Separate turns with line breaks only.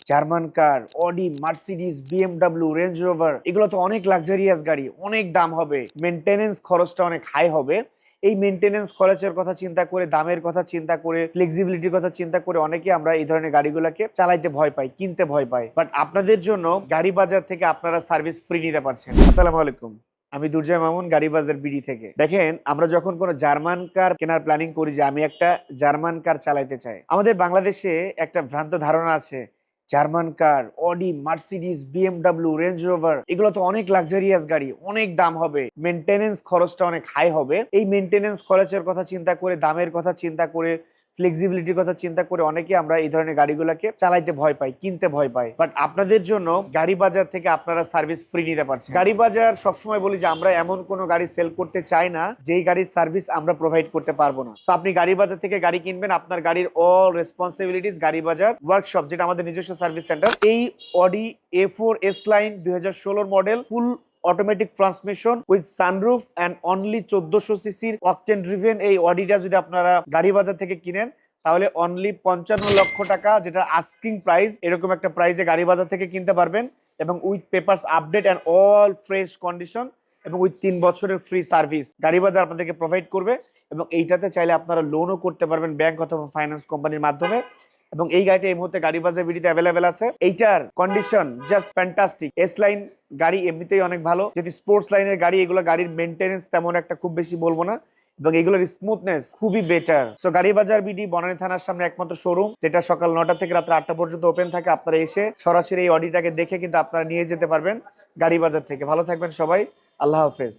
German কার, Audi, Mercedes, BMW, range rover, এগুলো তো অনেক লাক্সারিয়াস গাড়ি, অনেক দাম হবে, মেনটেনেন্স খরচটা অনেক হাই হবে। এই মেনটেনেন্স খরচের কথা চিন্তা করে, দামের কথা চিন্তা করে, ফ্লেক্সিবিলিটির কথা চিন্তা করে অনেকে আমরা এই ধরনের গাড়িগুলোকে চালাইতে ভয় পাই, কিনতে ভয় পাই। বাট আপনাদের জন্য গাড়ি বাজার থেকে আপনারা সার্ভিস ফ্রি নিতে পারছেন। আসসালামু আলাইকুম, আমি দুর্জয় মামুন, গাড়ি বাজার বিডি থেকে। দেখেন, আমরা যখন কোনো জার্মান কার কেনার প্ল্যানিং করি যে আমি একটা জার্মান কার চালাইতে চাই, আমাদের বাংলাদেশে একটা ভ্রান্ত ধারণা আছে জার্মান কার, Audi, Mercedes, BMW, range rover, এগুলো তো অনেক লাক্সারিয়াস গাড়ি, অনেক দাম হবে, মেনটেনেন্স খরচটা অনেক হাই হবে। এই মেনটেনেন্স খরচের কথা চিন্তা করে, দামের কথা চিন্তা করে, ফ্লেক্সিবিলিটির কথা চিন্তা করে অনেকে আমরা এই ধরনের গাড়িগুলোকে চালাইতে ভয় পাই, কিনতে ভয় পাই। বাট আপনাদের জন্য গাড়ি বাজার থেকে আপনারা সার্ভিস ফ্রি নিতে পারছেন। গাড়ি বাজার সবসময় বলি যে আমরা এমন কোনো গাড়ি সেল করতে চাই না যেই গাড়ির সার্ভিস আমরা প্রোভাইড করতে পারবো না। তো আপনি গাড়ি বাজার থেকে গাড়ি কিনবেন, আপনার গাড়ির অল রেসপন্সিবিলিটিস গাড়ি বাজার ওয়ার্কশপ, যেটা আমাদের নিজস্ব সার্ভিস সেন্টার। এই Audi A4 S line 2016 model, full automatic transmission with sunroof and only 1400 সিসির অকটেন ড্রিভেন এই অডিটা যদি আপনারা গাড়ি বাজার থেকে কিনেন, তাহলে অনলি 55 লক্ষ টাকা, যেটা আস্কিং প্রাইস, এরকম একটা প্রাইসে গাড়ি বাজার থেকে কিনতে পারবেন। এবং with papers update and all fresh condition, এবং উইথ 3 বছরের ফ্রি সার্ভিস গাড়ি বাজার আপনাদেরকে প্রোভাইড করবে। এবং এইটাতে চাইলে আপনারা লোনও করতে পারবেন ব্যাংক অথবা ফাইন্যান্স কোম্পানির মাধ্যমে। এবং এই গাড়িটা এই মুহূর্তে গাড়ি বাজার বিডিতে অ্যাভেলেবেল আছে। এইটার condition just fantastic. S line গাড়ি এমনিতেই অনেক ভালো, যদি স্পোর্টস লাইনের গাড়ি, এগুলো গাড়ির মেনটেনেন্স তেমন একটা খুব বেশি বলবো না, এবং এগুলোর স্মুথনেস খুবই বেটার। সো গাড়ি বাজার বিডি বনানী থানার সামনে একমাত্র শোরুম, যেটা সকাল 9টা থেকে রাত 8টা পর্যন্ত ওপেন থাকে। আপনারা এসে সরাসরি এই অডিটাকে দেখে কিন্তু আপনারা নিয়ে যেতে পারবেন গাড়ি বাজার থেকে। ভালো থাকবেন সবাই, আল্লাহ হাফেজ।